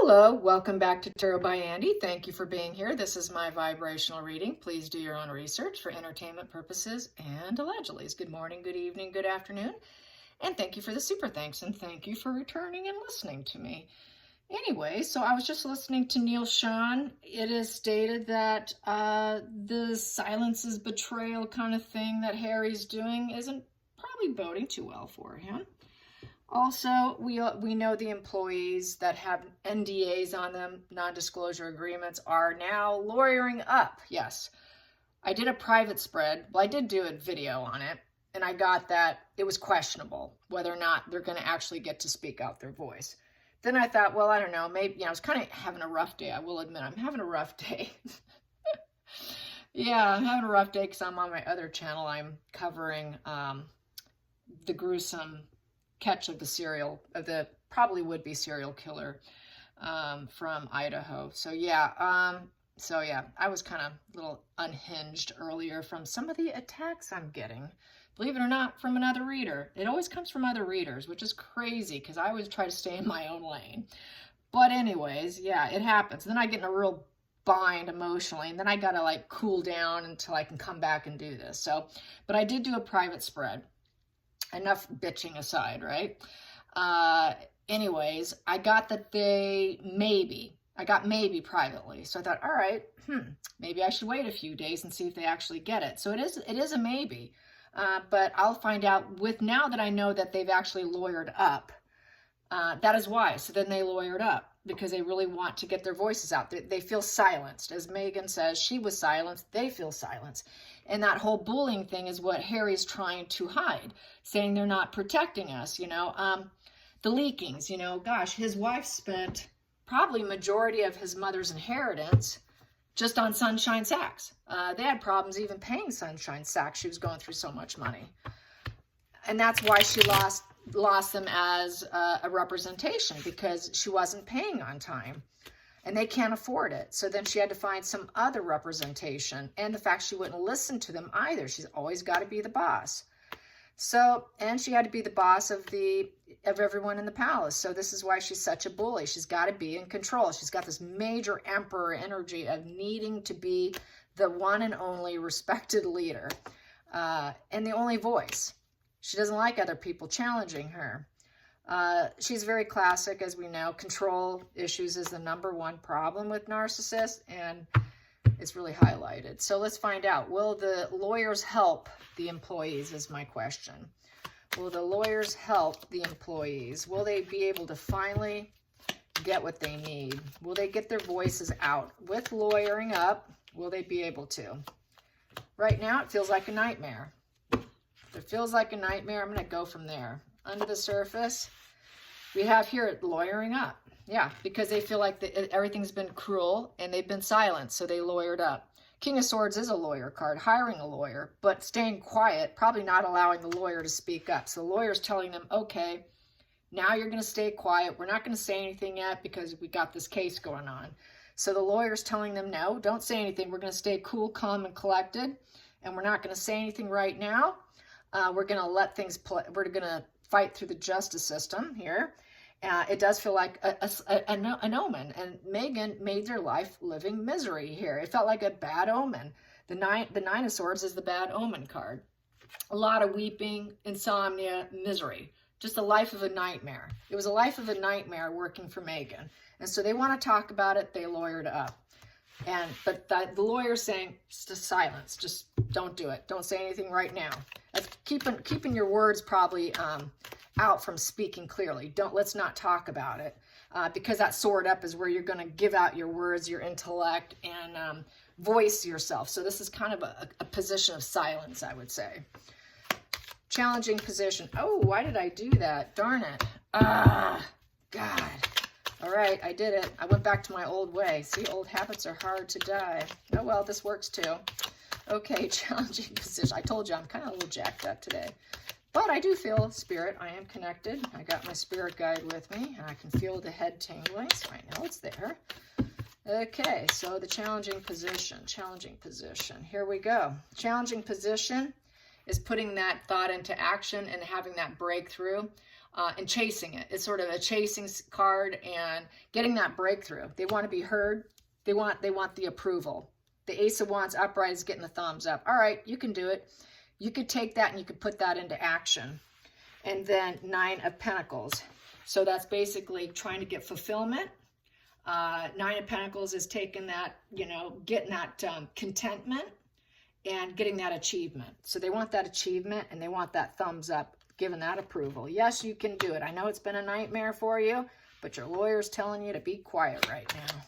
Hello, welcome back to Tarot by Andy. Thank you for being here. This is my vibrational reading. Please do your own research for entertainment purposes and allegedly. Good morning, good evening, good afternoon. And thank you for the super thanks and thank you for returning and listening to me. Anyway, so I was just listening to Neil Sean. It is stated that the silence is betrayal kind of thing that Harry's doing isn't probably boding too well for him. Also, we know the employees that have NDAs on them, non-disclosure agreements, are now lawyering up. Yes, I did a private spread. Well, I did do a video on it, and I got that it was questionable whether or not they're going to actually get to speak out their voice. Then I thought, well, I don't know, maybe, I was kind of having a rough day. I will admit, I'm having a rough day. Yeah, I'm having a rough day because I'm on my other channel. I'm covering the gruesome catch of the probably would-be serial killer from Idaho. So yeah, I was kind of a little unhinged earlier from some of the attacks I'm getting. Believe it or not, from another reader. It always comes from other readers, which is crazy because I always try to stay in my own lane. But anyways, yeah, it happens. Then I get in a real bind emotionally, and then I gotta like cool down until I can come back and do this. So, but I did do a private spread. Enough bitching aside, right? Anyways, I got that I got maybe privately. So I thought, all right, maybe I should wait a few days and see if they actually get it. So it is a maybe, but I'll find out now that I know that they've actually lawyered up. That is why. So then they lawyered up because they really want to get their voices out. They feel silenced. As Megan says, she was silenced. They feel silenced. And that whole bullying thing is what Harry's trying to hide, saying they're not protecting us, The leakings, gosh, his wife spent probably majority of his mother's inheritance just on Sunshine Sacks. They had problems even paying Sunshine Sacks. She was going through so much money. And that's why she lost them as a representation, because she wasn't paying on time. And they can't afford it. So then she had to find some other representation. And the fact she wouldn't listen to them either. She's always got to be the boss. So, and she had to be the boss of everyone in the palace. So this is why she's such a bully. She's got to be in control. She's got this major emperor energy of needing to be the one and only respected leader. And the only voice. She doesn't like other people challenging her. She's very classic, as we know. Control issues is the #1 problem with narcissists, and it's really highlighted. So let's find out. Will the lawyers help the employees is my question. Will the lawyers help the employees? Will they be able to finally get what they need? Will they get their voices out? With lawyering up, will they be able to? Right now, it feels like a nightmare. If it feels like a nightmare, I'm going to go from there. Under the surface, we have here lawyering up. Yeah, because they feel like everything's been cruel and they've been silent, so they lawyered up. King of Swords is a lawyer card, hiring a lawyer, but staying quiet, probably not allowing the lawyer to speak up. So the lawyer's telling them, okay, now you're going to stay quiet. We're not going to say anything yet because we got this case going on. So the lawyer's telling them, no, don't say anything. We're going to stay cool, calm, and collected, and we're not going to say anything right now. We're going to let things play. We're going to fight through the justice system here. It does feel like an omen, and Megan made their life living misery here. It felt like a bad omen. The Nine of Swords is the bad omen card. A lot of weeping, insomnia, misery. Just a life of a nightmare. It was a life of a nightmare working for Megan. And so they want to talk about it. They lawyered up. But the lawyer's saying, just silence. Just don't do it. Don't say anything right now. That's keeping your words probably out from speaking clearly. Let's not talk about it, because that sword up is where you're going to give out your words, your intellect, and voice yourself. So this is kind of a position of silence, I would say. Challenging position. Oh, why did I do that? Darn it. God. All right, I did it. I went back to my old way. See, old habits are hard to die. Oh, well, this works too. Okay, challenging position. I told you I'm kind of a little jacked up today. But I do feel spirit. I am connected. I got my spirit guide with me, and I can feel the head tingling, so I know it's there. Okay, so the challenging position. Here we go. Challenging position is putting that thought into action and having that breakthrough. and chasing it. It's sort of a chasing card and getting that breakthrough. They want to be heard. They want the approval. The Ace of Wands upright is getting the thumbs up. All right, you can do it. You could take that and you could put that into action. And then Nine of Pentacles. So that's basically trying to get fulfillment. Nine of Pentacles is taking that, you know, getting that contentment and getting that achievement. So they want that achievement and they want that thumbs up, giving that approval. Yes, you can do it. I know it's been a nightmare for you, but your lawyer's telling you to be quiet right now.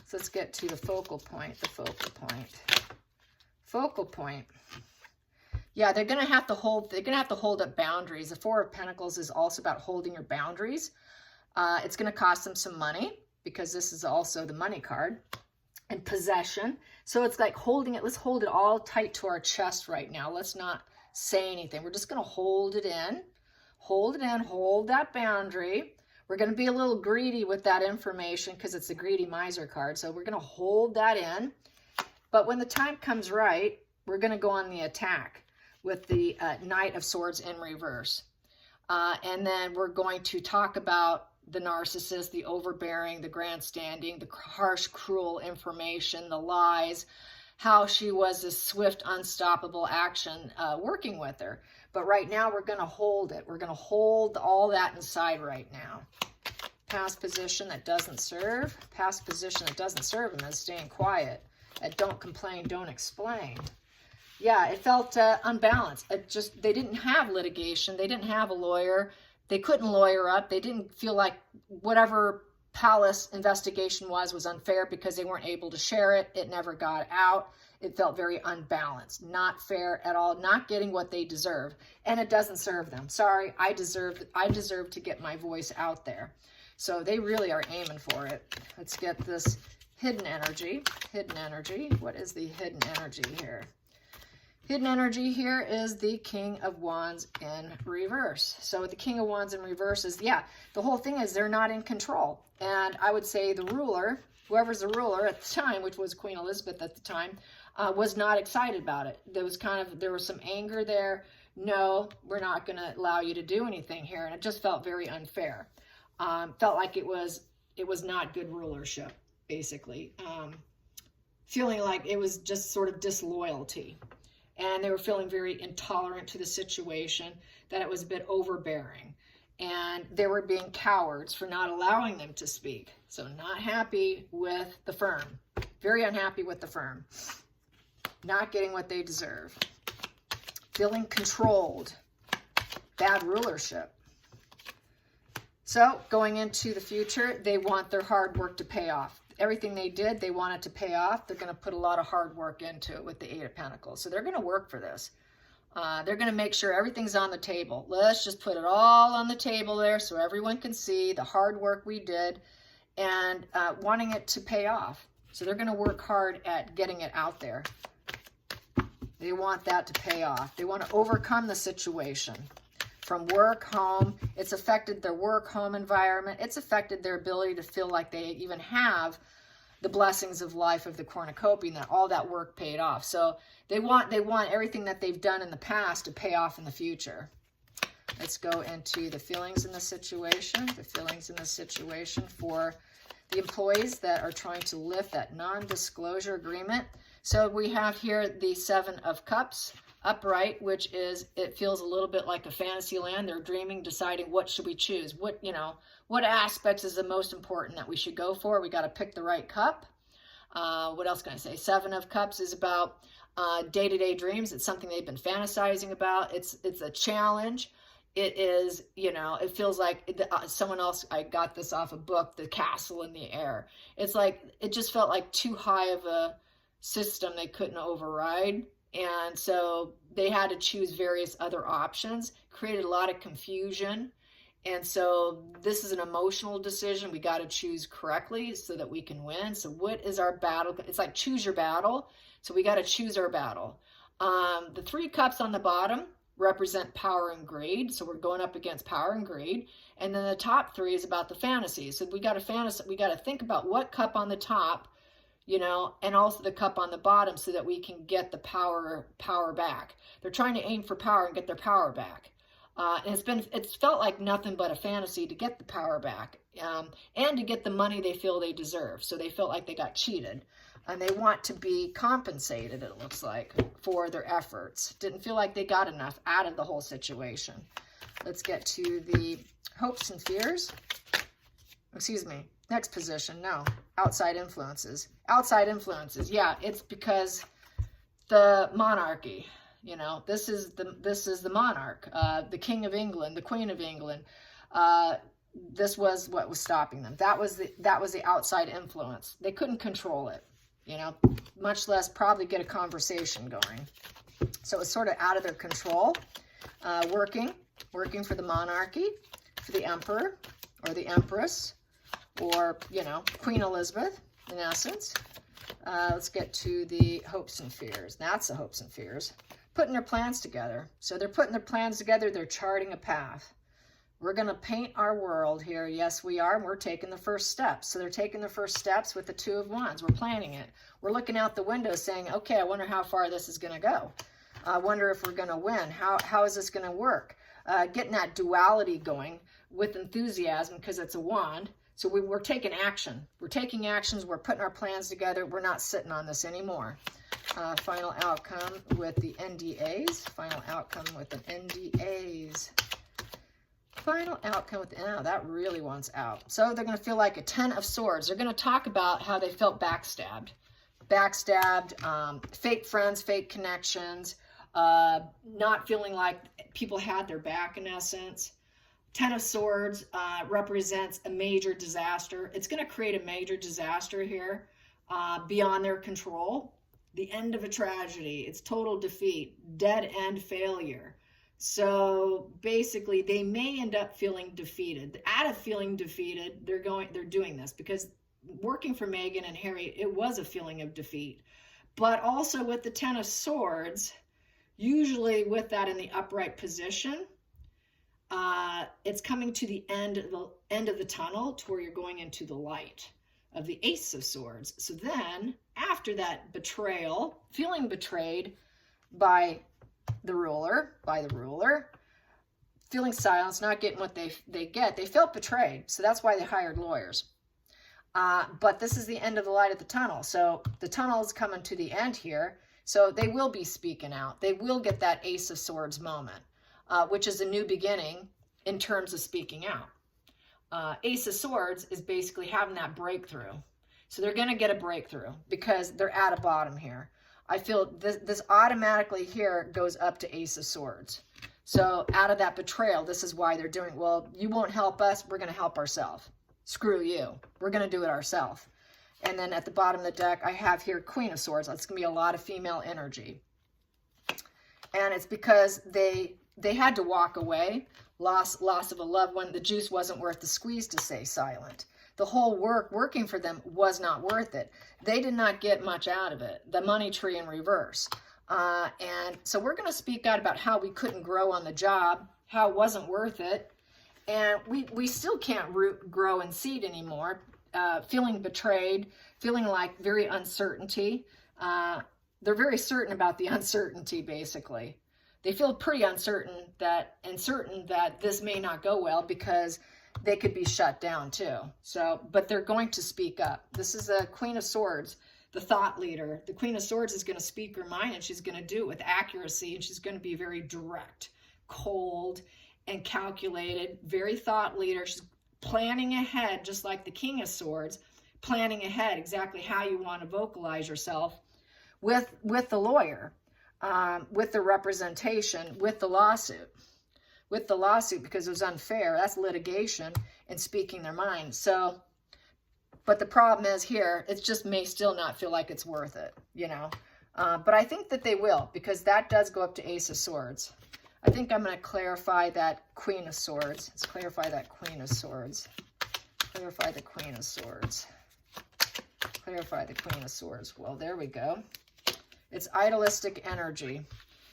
So let's get to the focal point, Focal point. Yeah, they're going to have to hold up boundaries. The Four of Pentacles is also about holding your boundaries. It's going to cost them some money because this is also the money card and possession. So it's like holding it. Let's hold it all tight to our chest right now. Let's not say anything. We're just going to hold it in, hold that boundary. We're going to be a little greedy with that information because it's a greedy miser card. So we're going to hold that in. But when the time comes right, we're going to go on the attack with the Knight of Swords in reverse. And then we're going to talk about the narcissist, the overbearing, the grandstanding, the harsh, cruel information, the lies, how she was this swift, unstoppable action working with her. But right now we're going to hold it. We're going to hold all that inside right now. Past position that doesn't serve. Past position that doesn't serve them is staying quiet. Don't complain, don't explain. Yeah, it felt unbalanced. They didn't have litigation. They didn't have a lawyer. They couldn't lawyer up. They didn't feel like whatever palace investigation was unfair because they weren't able to share it. It never got out. It felt very unbalanced, not fair at all, not getting what they deserve. And it doesn't serve them. Sorry, I deserve to get my voice out there. So they really are aiming for it. Let's get this hidden energy. Hidden energy. What is the hidden energy here? Hidden energy here is the King of Wands in reverse. So the King of Wands in reverse is, yeah, the whole thing is they're not in control. And I would say the ruler, whoever's the ruler at the time, which was Queen Elizabeth at the time, was not excited about it. There was some anger there. No, we're not going to allow you to do anything here. And it just felt very unfair. Felt like it was not good rulership, basically. Feeling like it was just sort of disloyalty. And they were feeling very intolerant to the situation, that it was a bit overbearing. And they were being cowards for not allowing them to speak. So not happy with the firm. Very unhappy with the firm. Not getting what they deserve. Feeling controlled. Bad rulership. So going into the future, they want their hard work to pay off. Everything they did, they want it to pay off. They're going to put a lot of hard work into it with the Eight of Pentacles. So they're going to work for this. They're going to make sure everything's on the table. Let's just put it all on the table there so everyone can see the hard work we did and wanting it to pay off. So they're going to work hard at getting it out there. They want that to pay off. They want to overcome the situation. From work, home, it's affected their work, home environment. It's affected their ability to feel like they even have the blessings of life of the cornucopia and that all that work paid off. So they want everything that they've done in the past to pay off in the future. Let's go into the feelings in the situation. The feelings in the situation for the employees that are trying to lift that non-disclosure agreement. So we have here the Seven of Cups. Upright, which is, it feels a little bit like a fantasy land. They're dreaming, deciding what should we choose. What aspects is the most important that we should go for? We got to pick the right cup. What else can I say? Seven of Cups is about day-to-day dreams. It's something they've been fantasizing about. It's a challenge. It is, it feels like someone else, I got this off a book, The Castle in the Air. It's like, it just felt like too high of a system they couldn't override. And so they had to choose various other options, created a lot of confusion. And so this is an emotional decision. We got to choose correctly so that we can win. So what is our battle? It's like choose your battle. So we got to choose our battle. The Three Cups on the bottom represent power and greed. So we're going up against power and greed. And then the top three is about the fantasies. So we got to think about what cup on the top, and also the cup on the bottom so that we can get the power back. They're trying to aim for power and get their power back. And it's felt like nothing but a fantasy to get the power back, and to get the money they feel they deserve. So they felt like they got cheated, and they want to be compensated, it looks like, for their efforts. Didn't feel like they got enough out of the whole situation. Let's get to the hopes and fears. Excuse me, next position, no, outside influences. Outside influences, yeah, it's because the monarchy, you know, this is the monarch, the King of England, the Queen of England. This was what was stopping them. That was the outside influence. They couldn't control it, you know, much less probably get a conversation going. So it was sort of out of their control. Working for the monarchy, for the emperor or the empress, or, you know, Queen Elizabeth, in essence. Let's get to the hopes and fears. That's the hopes and fears. Putting their plans together. So they're putting their plans together. They're charting a path. We're going to paint our world here. Yes, we are. And we're taking the first steps. So they're taking the first steps with the Two of Wands. We're planning it. We're looking out the window saying, okay, I wonder how far this is going to go. I wonder if we're going to win. How is this going to work? Getting that duality going with enthusiasm, because it's a wand. So we're taking action. We're taking actions. We're putting our plans together. We're not sitting on this anymore. Final outcome with the NDAs. Final outcome with the NDAs. Final outcome with, oh, that really wants out. So they're going to feel like a 10 of Swords. They're going to talk about how they felt backstabbed. Fake friends, fake connections, not feeling like people had their back, in essence. 10 of Swords represents a major disaster. It's going to create a major disaster here beyond their control. The end of a tragedy. It's total defeat, dead end failure. So basically, they may end up feeling defeated. Out of feeling defeated, they're doing this because working for Meghan and Harry, it was a feeling of defeat. But also with the 10 of Swords, usually with that in the upright position, it's coming to the end of the tunnel to where you're going into the light of the Ace of Swords. So then, after that betrayal, feeling betrayed by the ruler, feeling silence, not getting what they get, they felt betrayed. So that's why they hired lawyers. But this is the end of the light of the tunnel. So the tunnel is coming to the end here. So they will be speaking out. They will get that Ace of Swords moment, which is a new beginning in terms of speaking out. Ace of Swords is basically having that breakthrough. So they're going to get a breakthrough because they're at a bottom here. I feel this automatically here goes up to Ace of Swords. So out of that betrayal, this is why they're doing, well, you won't help us. We're going to help ourselves. Screw you. We're going to do it ourselves. And then at the bottom of the deck, I have here Queen of Swords. That's going to be a lot of female energy. And it's because they had to walk away. Loss of a loved one. The juice wasn't worth the squeeze to stay silent. The whole working for them was not worth it. They did not get much out of it. The money tree in reverse. And so we're going to speak out about how we couldn't grow on the job, how it wasn't worth it. And we still can't grow and seed anymore. Feeling betrayed, feeling like very uncertainty. They're very certain about the uncertainty, basically. They feel pretty uncertain that this may not go well because they could be shut down too. So, but they're going to speak up. This is a Queen of Swords, the thought leader. The Queen of Swords is going to speak her mind, and she's going to do it with accuracy, and she's going to be very direct, cold, and calculated, very thought leader. She's planning ahead, just like the King of Swords, planning ahead exactly how you want to vocalize yourself with the lawyer. With the representation, with the lawsuit, because it was unfair. That's litigation and speaking their mind. So, but the problem is here, it just may still not feel like it's worth it, you know. But I think that they will, because that does go up to Ace of Swords. I think I'm going to clarify that Queen of Swords. Let's clarify that Queen of Swords. Clarify the Queen of Swords. Clarify the Queen of Swords. Well, there we go. It's idealistic energy.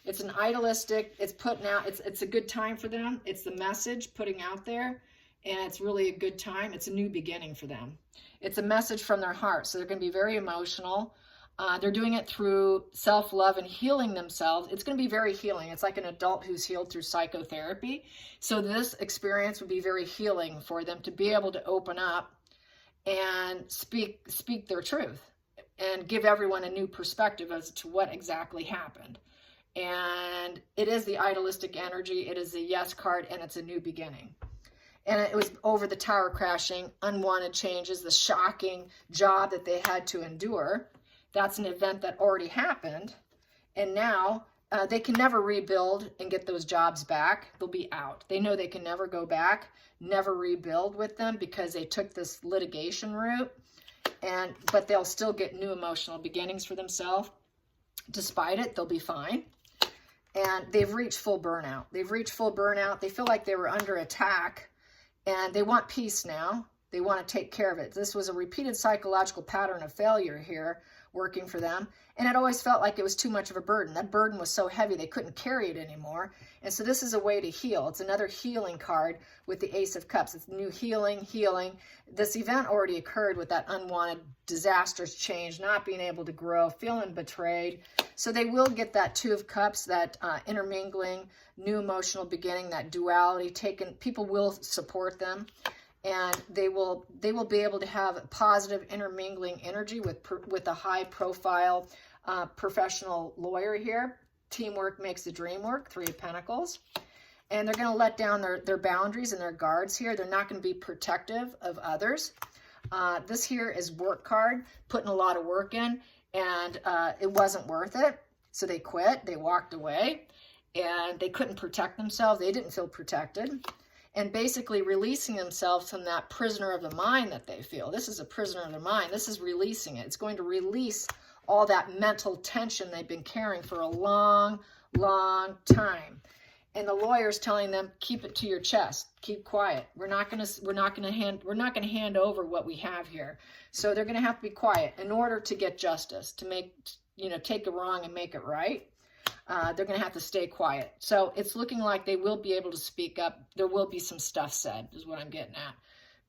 It's an idealistic, it's putting out, it's a good time for them. It's the message putting out there, and it's really a good time. It's a new beginning for them. It's a message from their heart. So they're going to be very emotional. They're doing it through self-love and healing themselves. It's going to be very healing. It's like an adult who's healed through psychotherapy. So this experience would be very healing for them to be able to open up and speak their truth and give everyone a new perspective as to what exactly happened. And it is the idealistic energy. It is the yes card, and it's a new beginning. And it was over the tower crashing, unwanted changes, the shocking job that they had to endure. That's an event that already happened. And now they can never rebuild and get those jobs back. They'll be out. They know they can never go back, never rebuild with them because they took this litigation route. But they'll still get new emotional beginnings for themselves. Despite it, they'll be fine. And they've reached full burnout. They've reached full burnout. They feel like they were under attack, and they want peace now. They want to take care of it. This was a repeated psychological pattern of failure here working for them, and it always felt like it was too much of a burden. That burden was so heavy they couldn't carry it anymore. And so this is a way to heal. It's another healing card with the Ace of Cups. It's new healing. This event already occurred with that unwanted, disastrous change, not being able to grow, feeling betrayed. So they will get that Two of Cups, that intermingling, new emotional beginning, that duality taken. People will support them. And they will be able to have positive intermingling energy with a high profile professional lawyer here. Teamwork makes the dream work, Three of Pentacles. And they're going to let down their boundaries and their guards here. They're not going to be protective of others. This here is work card, putting a lot of work in, and it wasn't worth it. So they quit, they walked away, and they couldn't protect themselves. They didn't feel protected. And basically releasing themselves from that prisoner of the mind that they feel. This is a prisoner of the mind. This is releasing it. It's going to release all that mental tension they've been carrying for a long, long time. And the lawyer's telling them, keep it to your chest. Keep quiet. We're not going to hand over what we have here. So they're going to have to be quiet in order to get justice, to take a wrong and make it right. They're going to have to stay quiet. So it's looking like they will be able to speak up. There will be some stuff said, is what I'm getting at.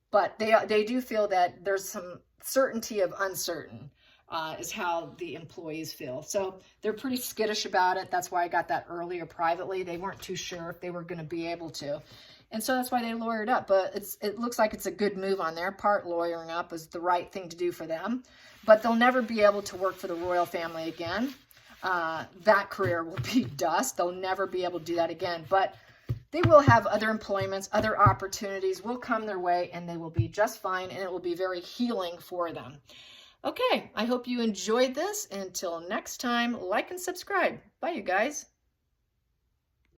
But they do feel that there's some certainty of uncertain, is how the employees feel. So they're pretty skittish about it. That's why I got that earlier privately. They weren't too sure if they were going to be able to. And so that's why they lawyered up. But it looks like it's a good move on their part. Lawyering up is the right thing to do for them. But they'll never be able to work for the royal family again. That career will be dust. They'll never be able to do that again. But they will have other employments, other opportunities will come their way, and they will be just fine, and it will be very healing for them. Okay, I hope you enjoyed this. Until next time, like and subscribe. Bye, you guys.